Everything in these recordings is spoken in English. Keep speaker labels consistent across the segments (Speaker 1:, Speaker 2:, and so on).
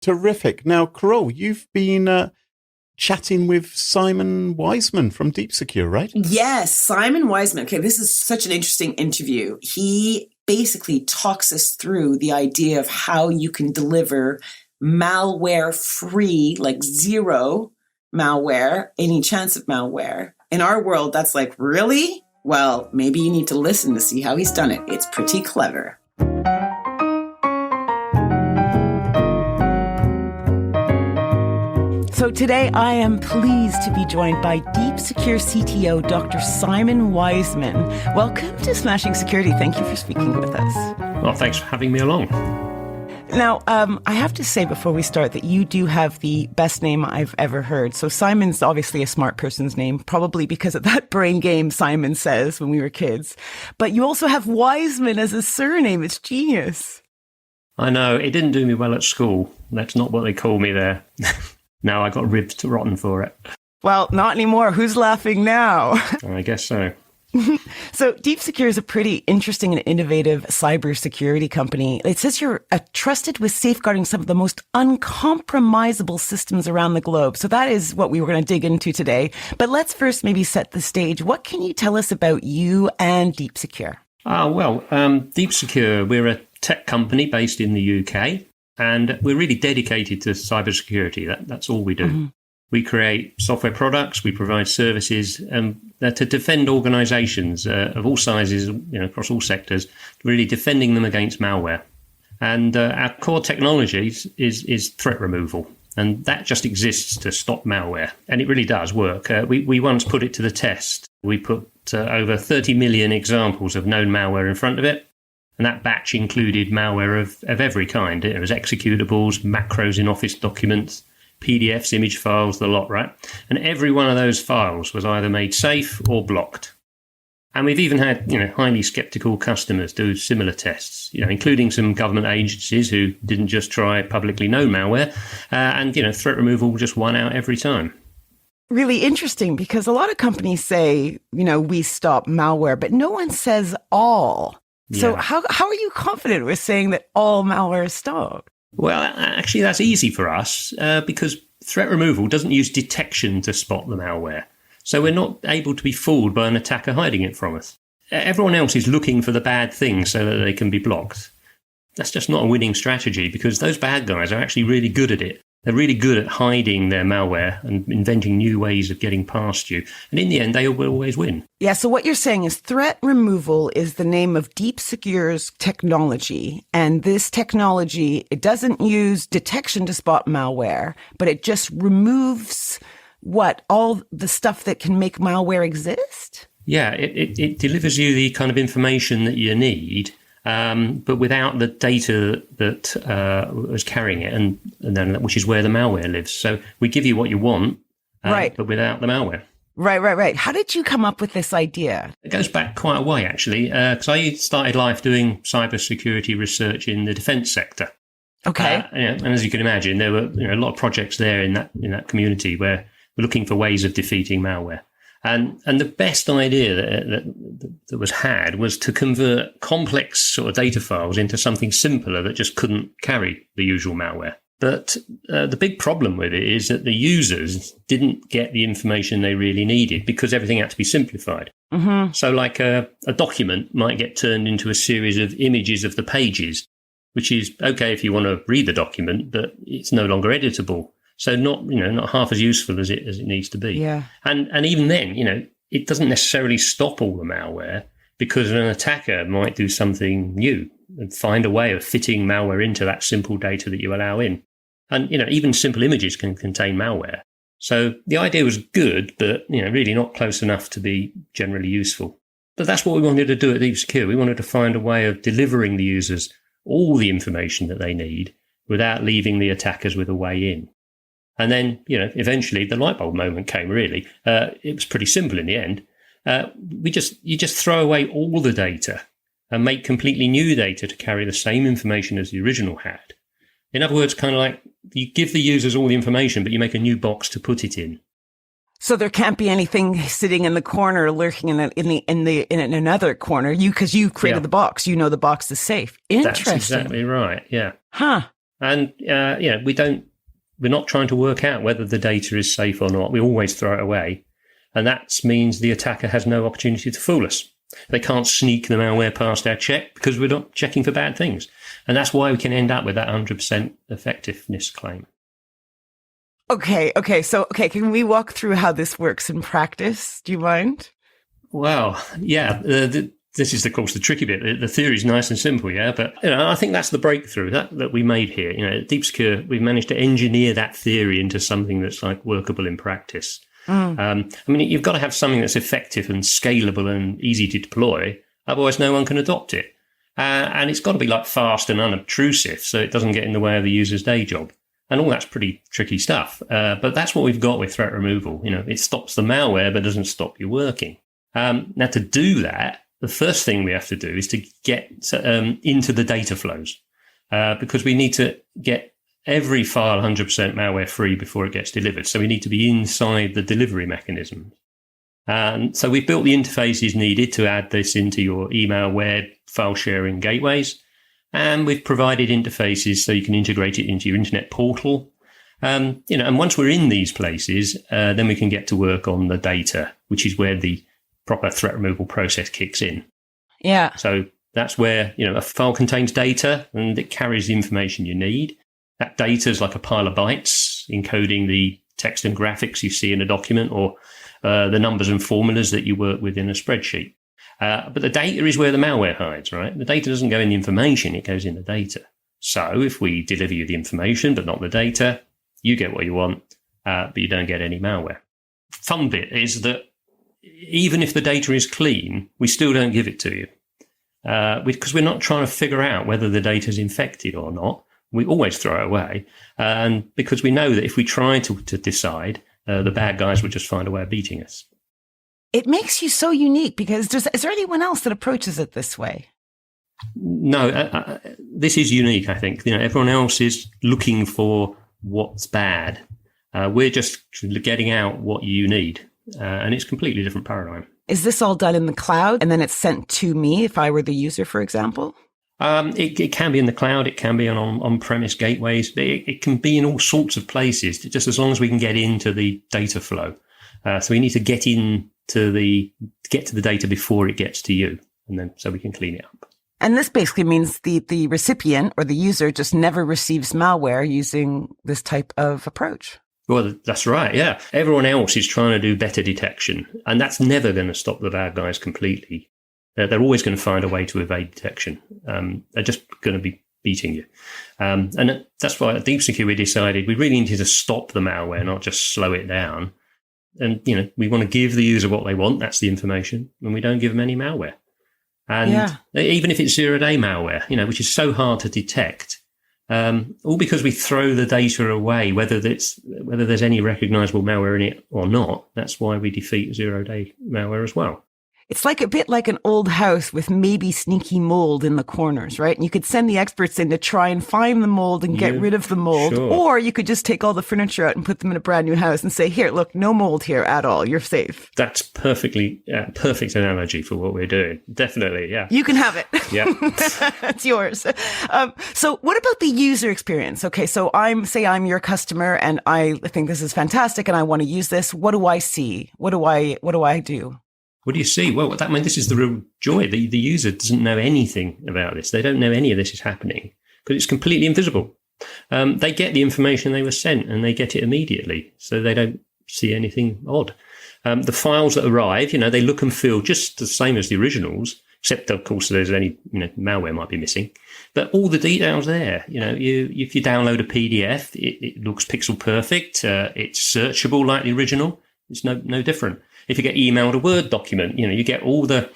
Speaker 1: Terrific. Now, Carole, you've been chatting with Simon Wiseman from Deep Secure, right?
Speaker 2: Yes, Simon Wiseman. Okay, this is such an interesting interview. He basically talks us through the idea of how you can deliver malware-free, like zero malware, any chance of malware. In our world, that's like, really? Well, maybe you need to listen to see how he's done it. It's pretty clever.
Speaker 3: So today I am pleased to be joined by Deep Secure CTO Dr Simon Wiseman. Welcome to Smashing Security. Thank you for speaking with us.
Speaker 4: Well, thanks for having me along.
Speaker 3: Now, I have to say before we start that you do have the best name I've ever heard. So Simon's obviously a smart person's name, probably because of that brain game Simon says when we were kids. But you also have Wiseman as a surname. It's genius.
Speaker 4: I know, it didn't do me well at school. That's not what they call me there. No, I got ribbed rotten for it.
Speaker 3: Well, not anymore. Who's laughing now?
Speaker 4: I guess so.
Speaker 3: So Deep Secure is a pretty interesting and innovative cybersecurity company. It says you're trusted with safeguarding some of the most uncompromisable systems around the globe. So that is what we were going to dig into today. But let's first maybe set the stage. What can you tell us about you and Deep Secure?
Speaker 4: Deep Secure, we're a tech company based in the UK. And we're really dedicated to cybersecurity. That's all we do. Mm-hmm. We create software products, we provide services to defend organizations of all sizes, across all sectors, really defending them against malware. And our core technology is threat removal. And that just exists to stop malware. And it really does work. We once put it to the test. We put over 30 million examples of known malware in front of it. And that batch included malware of every kind. It was executables, macros in Office documents, PDFs, image files, the lot, right? And every one of those files was either made safe or blocked. And we've even had, highly skeptical customers do similar tests, including some government agencies who didn't just try publicly known malware. And threat removal just won out every time.
Speaker 3: Really interesting, because a lot of companies say, we stop malware, but no one says all. So how are you confident with saying that all malware is stopped?
Speaker 4: Well, actually, that's easy for us because threat removal doesn't use detection to spot the malware. So we're not able to be fooled by an attacker hiding it from us. Everyone else is looking for the bad things so that they can be blocked. That's just not a winning strategy because those bad guys are actually really good at it. They're really good at hiding their malware and inventing new ways of getting past you. And in the end, they will always win. Yeah,
Speaker 3: so what you're saying is threat removal is the name of Deep Secure's technology. And this technology, it doesn't use detection to spot malware, but it just removes all the stuff that can make malware exist?
Speaker 4: Yeah, it delivers you the kind of information that you need. But without the data that was carrying it, and then which is where the malware lives. So we give you what you want,
Speaker 3: right,
Speaker 4: but without the malware.
Speaker 3: Right. How did you come up with this idea?
Speaker 4: It goes back quite a way, actually, because I started life doing cybersecurity research in the defence sector.
Speaker 3: Okay.
Speaker 4: And as you can imagine, there were a lot of projects there in that community where we're looking for ways of defeating malware. And the best idea that was had was to convert complex sort of data files into something simpler that just couldn't carry the usual malware. But the big problem with it is that the users didn't get the information they really needed because everything had to be simplified. Mm-hmm. So like a document might get turned into a series of images of the pages, which is okay if you want to read the document, but it's no longer editable. So not half as useful as it needs to be.
Speaker 3: Yeah.
Speaker 4: And even then, it doesn't necessarily stop all the malware because an attacker might do something new and find a way of fitting malware into that simple data that you allow in. And, even simple images can contain malware. So the idea was good, but, really not close enough to be generally useful. But that's what we wanted to do at Deep Secure. We wanted to find a way of delivering the users all the information that they need without leaving the attackers with a way in. And then, eventually the light bulb moment came, really. It was pretty simple in the end. You just throw away all the data and make completely new data to carry the same information as the original had. In other words, kind of like you give the users all the information, but you make a new box to put it in.
Speaker 3: So there can't be anything sitting in the corner, lurking in another corner. Because you created the box, the box is safe. Interesting.
Speaker 4: That's exactly right. Yeah.
Speaker 3: Huh.
Speaker 4: And, we're not trying to work out whether the data is safe or not. We always throw it away. And that means the attacker has no opportunity to fool us. They can't sneak the malware past our check because we're not checking for bad things. And that's why we can end up with that 100% effectiveness claim.
Speaker 3: Okay. So, can we walk through how this works in practice? Do you mind?
Speaker 4: Well, yeah. This is, of course, the tricky bit. The theory is nice and simple, yeah. But I think that's the breakthrough that we made here. At Deep Secure, we've managed to engineer that theory into something that's like workable in practice. You've got to have something that's effective and scalable and easy to deploy. Otherwise, no one can adopt it. And it's got to be like fast and unobtrusive, so it doesn't get in the way of the user's day job. And all that's pretty tricky stuff. But that's what we've got with threat removal. It stops the malware, but doesn't stop you working. Now, to do that, the first thing we have to do is to get into the data flows, because we need to get every file 100% malware free before it gets delivered. So we need to be inside the delivery mechanism. And so we've built the interfaces needed to add this into your email, web, file sharing gateways. And we've provided interfaces so you can integrate it into your internet portal. And once we're in these places, then we can get to work on the data, which is where the proper threat removal process kicks in.
Speaker 3: Yeah.
Speaker 4: So that's where, a file contains data and it carries the information you need. That data is like a pile of bytes encoding the text and graphics you see in a document, or the numbers and formulas that you work with in a spreadsheet. But the data is where the malware hides, right? The data doesn't go in the information, it goes in the data. So if we deliver you the information, but not the data, you get what you want, but you don't get any malware. Fun bit is that even if the data is clean, we still don't give it to you. Because we're not trying to figure out whether the data is infected or not. We always throw it away. And because we know that if we try to decide, the bad guys would just find a way of beating us.
Speaker 3: It makes you so unique because is there anyone else that approaches it this way?
Speaker 4: No, this is unique, I think. Everyone else is looking for what's bad. We're just getting out what you need. And it's a completely different paradigm.
Speaker 3: Is this all done in the cloud and then it's sent to me if I were the user, for example?
Speaker 4: It can be in the cloud. It can be on-premise gateways. It can be in all sorts of places, just as long as we can get into the data flow. So we need to get to the data before it gets to you, and then so we can clean it up.
Speaker 3: And this basically means the recipient or the user just never receives malware using this type of approach.
Speaker 4: Well, that's right. Yeah. Everyone else is trying to do better detection, and that's never going to stop the bad guys completely. They're always going to find a way to evade detection. They're just going to be beating you. And that's why at Deep Secure we decided we really needed to stop the malware, not just slow it down. And, we want to give the user what they want. That's the information. And we don't give them any malware. And even if it's zero-day malware, which is so hard to detect, all because we throw the data away, whether there's any recognizable malware in it or not. That's why we defeat zero-day malware as well.
Speaker 3: It's like a bit like an old house with maybe sneaky mold in the corners, right? And you could send the experts in to try and find the mold and get rid of the mold. Sure. Or you could just take all the furniture out and put them in a brand new house and say, here, look, no mold here at all. You're safe.
Speaker 4: That's perfect analogy for what we're doing. Definitely, yeah.
Speaker 3: You can have it.
Speaker 4: Yeah.
Speaker 3: It's yours. So what about the user experience? Okay, so I'm your customer and I think this is fantastic and I want to use this. What do I see? What do I do?
Speaker 4: What do you see? Well, this is the real joy. The user doesn't know anything about this. They don't know any of this is happening because it's completely invisible. They get the information they were sent and they get it immediately. So they don't see anything odd. The files that arrive, they look and feel just the same as the originals, except, of course, there's any, malware might be missing. But all the details there, if you download a PDF, it looks pixel perfect. It's searchable like the original. It's no different. If you get emailed a Word document, you get all the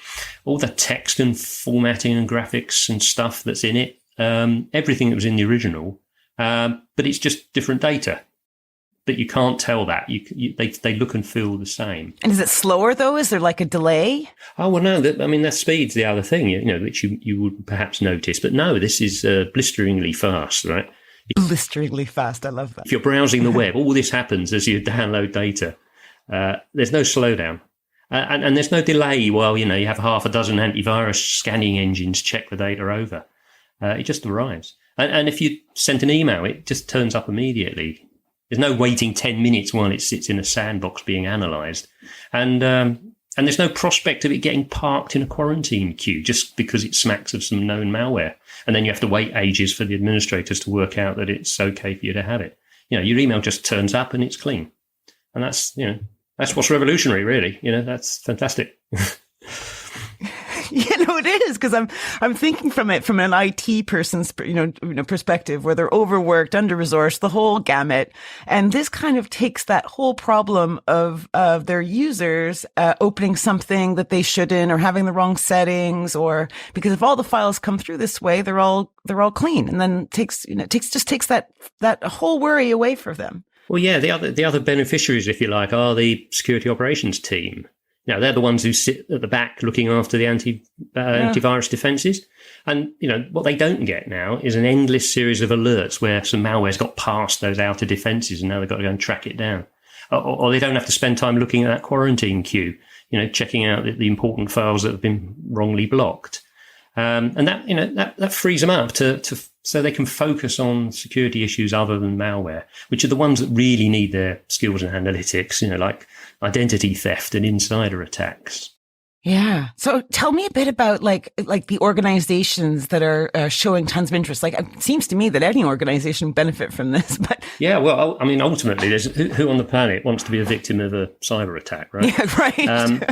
Speaker 4: text and formatting and graphics and stuff that's in it, everything that was in the original, but it's just different data. But you can't tell that. They look and feel the same. And
Speaker 3: is it slower though? Is there like a delay?
Speaker 4: Oh well, no. That speed's the other thing, which you would perhaps notice. But no, this is blisteringly fast, right?
Speaker 3: Blisteringly fast. I love that.
Speaker 4: If you're browsing the web, all this happens as you download data. There's no slowdown. And there's no delay while, you have half a dozen antivirus scanning engines check the data over. It just arrives. And if you sent an email, it just turns up immediately. There's no waiting 10 minutes while it sits in a sandbox being analysed. And there's no prospect of it getting parked in a quarantine queue just because it smacks of some known malware. And then you have to wait ages for the administrators to work out that it's okay for you to have it. Your email just turns up and it's clean. And that's what's revolutionary, really. That's fantastic.
Speaker 3: It is, because I'm thinking from an IT person's perspective, where they're overworked, under-resourced, the whole gamut, and this kind of takes that whole problem of their users opening something that they shouldn't, or having the wrong settings, or because if all the files come through this way, they're all clean, and then takes that whole worry away from them.
Speaker 4: Well, yeah, the other beneficiaries, if you like, are the security operations team. They're the ones who sit at the back looking after the antivirus defenses. And, what they don't get now is an endless series of alerts where some malware's got past those outer defenses and now they've got to go and track it down. Or they don't have to spend time looking at that quarantine queue, checking out the important files that have been wrongly blocked. And that frees them up so they can focus on security issues other than malware, which are the ones that really need their skills and analytics, like identity theft and insider attacks.
Speaker 3: Yeah. So tell me a bit about like the organizations that are showing tons of interest. Like, it seems to me that any organization benefit from this, but
Speaker 4: yeah, well, I mean, ultimately, there's who on the planet wants to be a victim of a cyber attack, right?
Speaker 3: Yeah, right.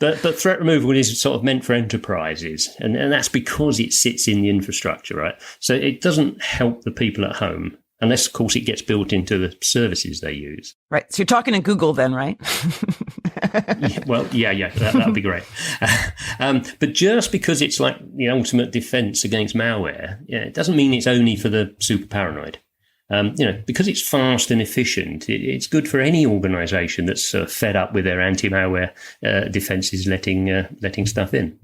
Speaker 4: But threat removal is sort of meant for enterprises, and that's because it sits in the infrastructure, right? So it doesn't help the people at home. Unless, of course, it gets built into the services they use.
Speaker 3: Right. So you're talking to Google then, right?
Speaker 4: Yeah, that would be great. But just because it's like the ultimate defense against malware, it doesn't mean it's only for the super paranoid. Because it's fast and efficient, it's good for any organization that's fed up with their anti-malware defenses letting stuff in.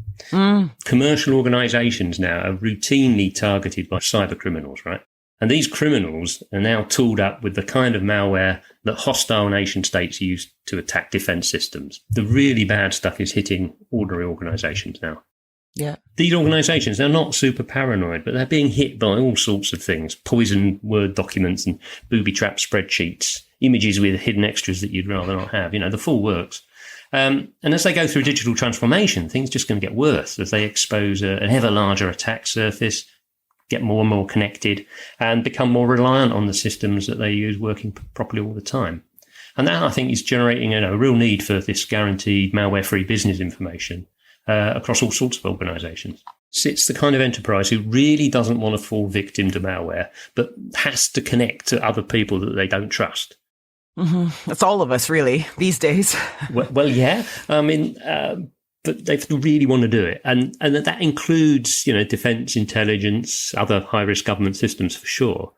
Speaker 4: Commercial organizations now are routinely targeted by cyber criminals, right? And these criminals are now tooled up with the kind of malware that hostile nation states use to attack defense systems. The really bad stuff is hitting ordinary organizations now.
Speaker 3: Yeah.
Speaker 4: These organizations, they're not super paranoid, but they're being hit by all sorts of things. Poisoned Word documents and booby-trapped spreadsheets, images with hidden extras that you'd rather not have, the full works. And as they go through digital transformation, things are just going to get worse as they expose an ever larger attack surface, get more and more connected, and become more reliant on the systems that they use working properly all the time. And that, I think, is generating a real need for this guaranteed malware-free business information across all sorts of organizations. It's the kind of enterprise who really doesn't want to fall victim to malware, but has to connect to other people that they don't trust.
Speaker 3: Mm-hmm. That's all of us, really, these days.
Speaker 4: Well, yeah. I mean, but they really want to do it. And that includes, defense, intelligence, other high-risk government systems for sure.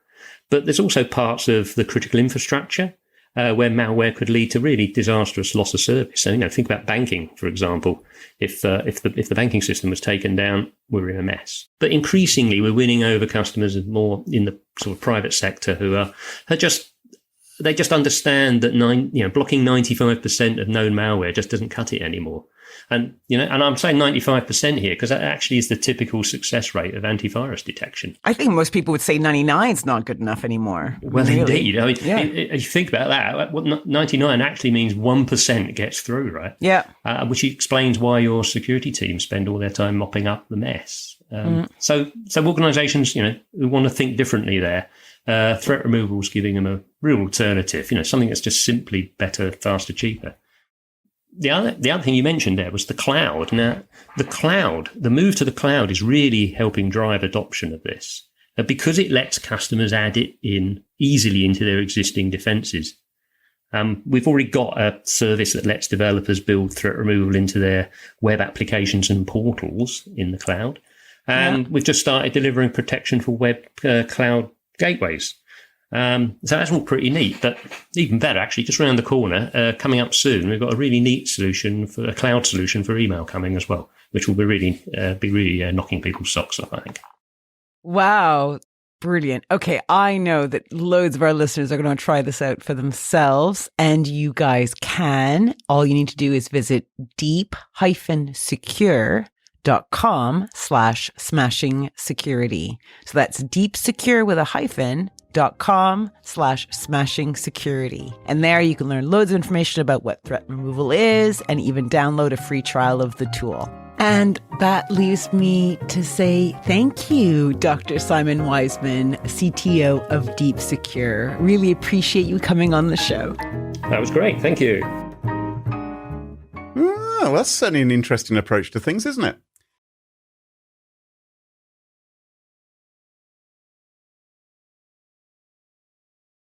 Speaker 4: But there's also parts of the critical infrastructure where malware could lead to really disastrous loss of service. So, think about banking, for example. If the banking system was taken down, we're in a mess. But increasingly, we're winning over customers more in the sort of private sector who are just understand that blocking 95% of known malware just doesn't cut it anymore. And, and I'm saying 95% here because that actually is the typical success rate of antivirus detection.
Speaker 3: I think most people would say 99 is not good enough anymore.
Speaker 4: Well, really. Indeed. I mean,
Speaker 3: yeah.
Speaker 4: If you think about that, 99 actually means 1% gets through, right?
Speaker 3: Yeah.
Speaker 4: Which explains why your security team spend all their time mopping up the mess. So organizations, who want to think differently there, threat removal is giving them a real alternative, something that's just simply better, faster, cheaper. The other thing you mentioned there was the cloud. Now, the move to the cloud is really helping drive adoption of this because it lets customers add it in easily into their existing defenses. We've already got a service that lets developers build threat removal into their web applications and portals in the cloud. And we've just started delivering protection for web cloud gateways. So that's all pretty neat, but even better, actually, just around the corner, coming up soon, we've got a really neat solution for a cloud solution for email coming as well, which will be really knocking people's socks off, I think.
Speaker 3: Wow. Brilliant. Okay. I know that loads of our listeners are going to try this out for themselves, and you guys can. All you need to do is visit deep-secure.com deepsecure.com/smashing security. So that's deepsecure with a hyphen.com/smashing security. And there you can learn loads of information about what threat removal is and even download a free trial of the tool. And that leaves me to say thank you, Dr. Simon Wiseman, CTO of Deep Secure. Really appreciate you coming on the show.
Speaker 4: That was great. Thank you.
Speaker 1: Oh, that's certainly an interesting approach to things, isn't it?